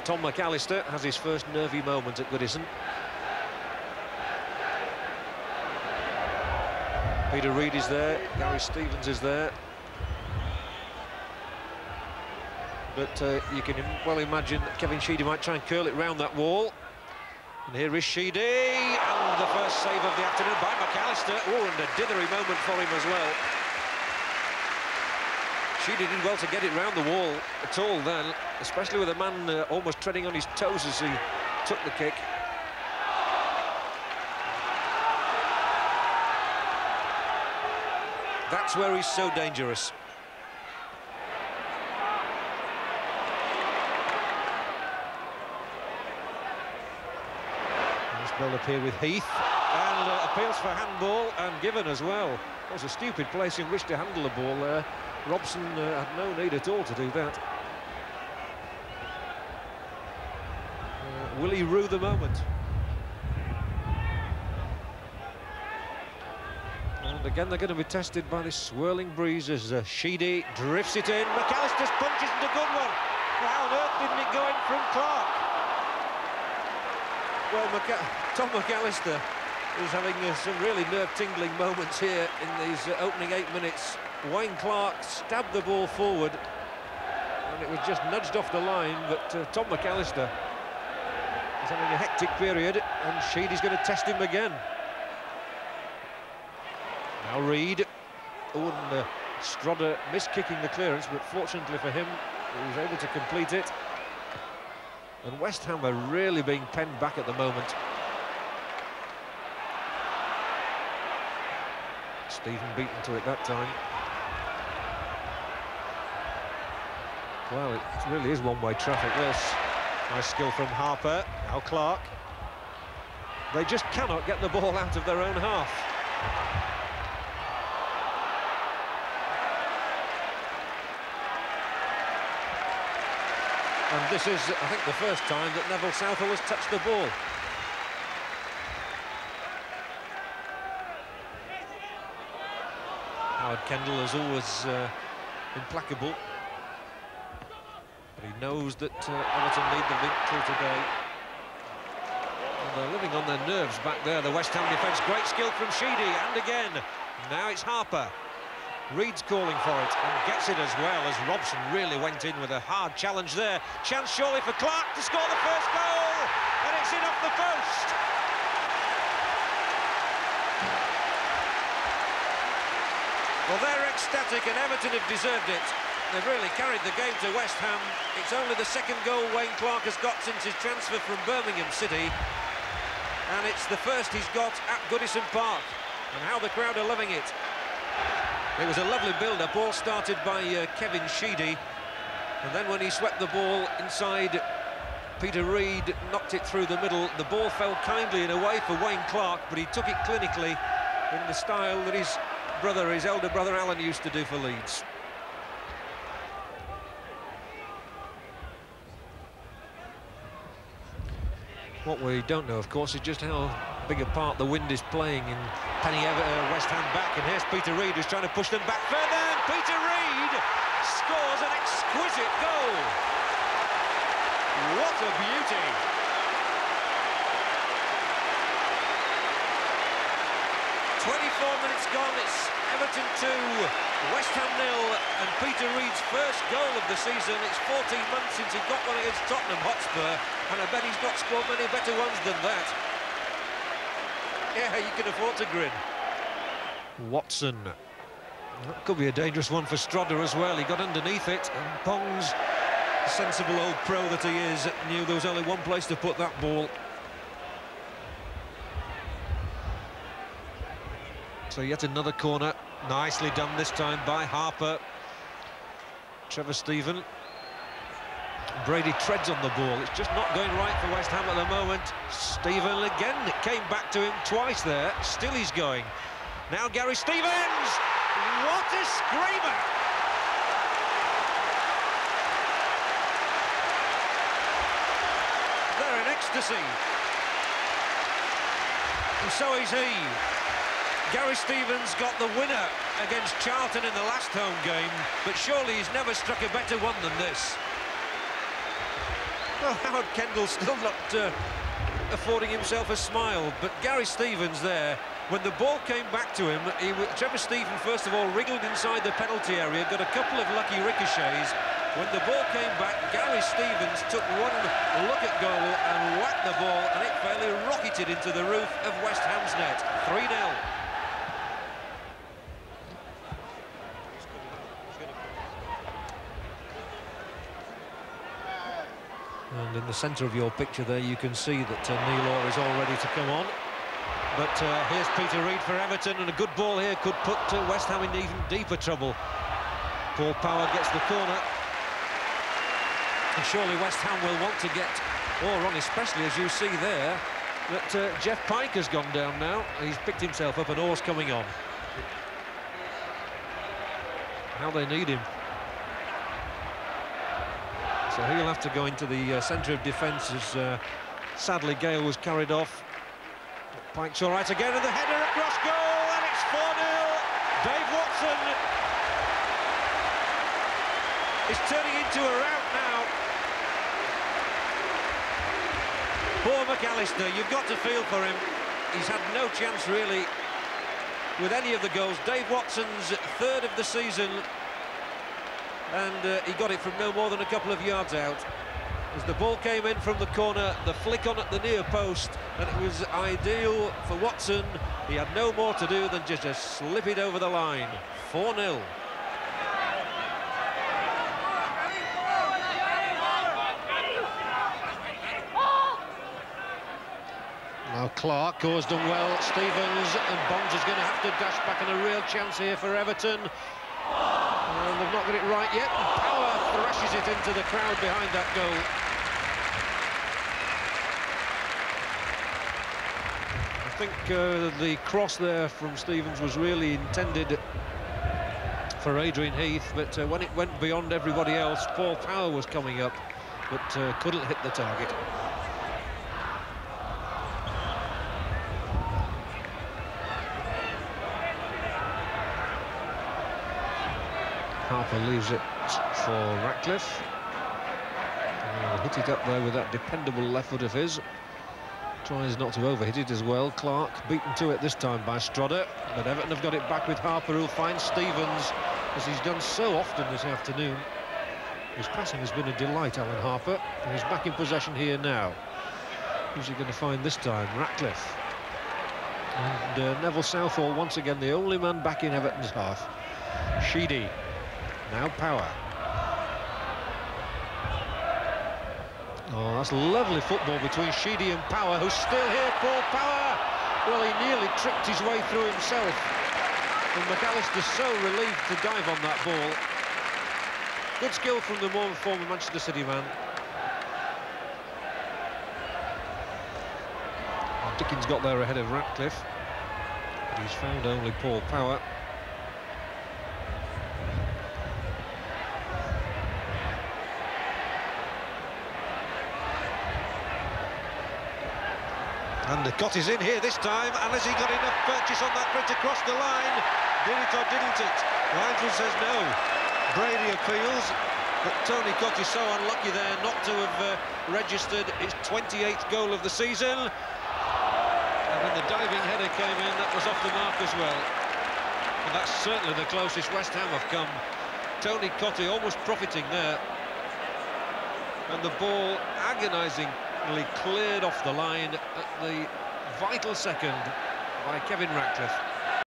Tom McAllister has his first nervy moment at Goodison. Peter Reid is there, Gary Stevens is there. But you can well imagine that Kevin Sheedy might try and curl it round that wall. And here is Sheedy, and the first save of the afternoon by McAllister. Oh, and a dithery moment for him as well. Sheedy did well to get it round the wall at all then, especially with a man almost treading on his toes as he took the kick. That's where he's so dangerous. Nice build-up here with Heath, and appeals for handball, and given as well. It was a stupid place in which to handle the ball there. Robson had no need at all to do that. Will he rue the moment? And again, they're going to be tested by this swirling breeze as Sheedy drifts it in. McAllister's punch isn't a good one. How on earth didn't it go in from Clark? Well, Tom McAllister is having some really nerve-tingling moments here in these opening 8 minutes. Wayne Clark stabbed the ball forward, and it was just nudged off the line, but Tom McAllister is having a hectic period, and Sheedy's going to test him again. Now Reid. Oh, and Strodder missed kicking the clearance, but fortunately for him, he was able to complete it. And West Ham are really being penned back at the moment. Stephen beaten to it that time. Well, it really is one-way traffic, this. Nice skill from Harper. Now Clark. They just cannot get the ball out of their own half. And this is, I think, the first time that Neville Southall has touched the ball. Howard Kendall is always implacable. But he knows that Everton need the victory today. And they're living on their nerves back there, the West Ham defence. Great skill from Sheedy, and again. Now it's Harper. Reid's calling for it, and gets it as well, as Robson really went in with a hard challenge there. Chance surely for Clark to score the first goal, and it's in off the post. Well, they're ecstatic, and Everton have deserved it. They've really carried the game to West Ham. It's only the second goal Wayne Clark has got since his transfer from Birmingham City, and it's the first he's got at Goodison Park. And how the crowd are loving it. It was a lovely build-up, all started by Kevin Sheedy, and then when he swept the ball inside, Peter Reid knocked it through the middle. The ball fell kindly in a way for Wayne Clark, but he took it clinically in the style that his elder brother Alan used to do for Leeds. What we don't know, of course, is just how big a part the wind is playing in penning West Ham back. And here's Peter Reid, who's trying to push them back further. And Peter Reid scores an exquisite goal. What a beauty. Minutes gone, it's Everton 2, West Ham 0, and Peter Reid's first goal of the season. It's 14 months since he got one against Tottenham Hotspur, and I bet he's not scored many better ones than that. Yeah, you can afford to grin. Watson. That could be a dangerous one for Strodder as well. He got underneath it, and Pong's, the sensible old pro that he is, knew there was only one place to put that ball. So yet another corner, nicely done this time by Harper. Trevor Stephen. Brady treads on the ball. It's just not going right for West Ham at the moment. Stephen again, it came back to him twice there. Still he's going. Now Gary Stevens! What a screamer! They're in ecstasy. And so is he. Gary Stevens got the winner against Charlton in the last home game, but surely he's never struck a better one than this. Well, Howard Kendall still not affording himself a smile, but Gary Stevens there, when the ball came back to him, Trevor Stephen first of all wriggled inside the penalty area, got a couple of lucky ricochets. When the ball came back, Gary Stevens took one look at goal and whacked the ball, and it fairly rocketed into the roof of West Ham's net. 3-0. And in the centre of your picture there, you can see that Neil Orr is all ready to come on. But here's Peter Reid for Everton, and a good ball here could put West Ham in even deeper trouble. Paul Power gets the corner. And surely West Ham will want to get Orr on, especially as you see there, that Jeff Pike has gone down now. He's picked himself up and Orr's coming on. How they need him. So he'll have to go into the centre of defence as sadly Gale was carried off. Pike's all right again, and the header across goal, and it's 4-0. Dave Watson is turning into a rout now. Poor McAllister, you've got to feel for him. He's had no chance really with any of the goals. Dave Watson's third of the season, and he got it from no more than a couple of yards out. As the ball came in from the corner, the flick on at the near post, and it was ideal for Watson. He had no more to do than just slip it over the line. 4-0. Now Clark has done well, Stevens, and Bonds is going to have to dash back, and a real chance here for Everton. And they've not got it right yet, and Power thrashes it into the crowd behind that goal. I think the cross there from Stevens was really intended for Adrian Heath, but when it went beyond everybody else, Paul Power was coming up, but couldn't hit the target. Harper leaves it for Ratcliffe. Hit it up there with that dependable left foot of his. Tries not to overhit it as well. Clark beaten to it this time by Strodder, but Everton have got it back with Harper, who'll find Stevens, as he's done so often this afternoon. His passing has been a delight, Alan Harper, and he's back in possession here now. Who's he going to find this time? Ratcliffe. And Neville Southall, once again, the only man back in Everton's half. Sheedy. Now Power. Oh, that's lovely football between Sheedy and Power, who's still here. Paul Power. Well, he nearly tricked his way through himself. And McAllister's so relieved to dive on that ball. Good skill from the former Manchester City man. Well, Dickens got there ahead of Ratcliffe, but he's found only Paul Power. And Cotty's in here this time, and has he got enough purchase on that print to cross the line? Did it or didn't it? Linesman says no. Brady appeals, but Tony Cotty's so unlucky there not to have registered his 28th goal of the season. And when the diving header came in, that was off the mark as well. And that's certainly the closest West Ham have come. Tony Cotty almost profiting there. And the ball agonisingly cleared off the line at the vital second by Kevin Ratcliffe.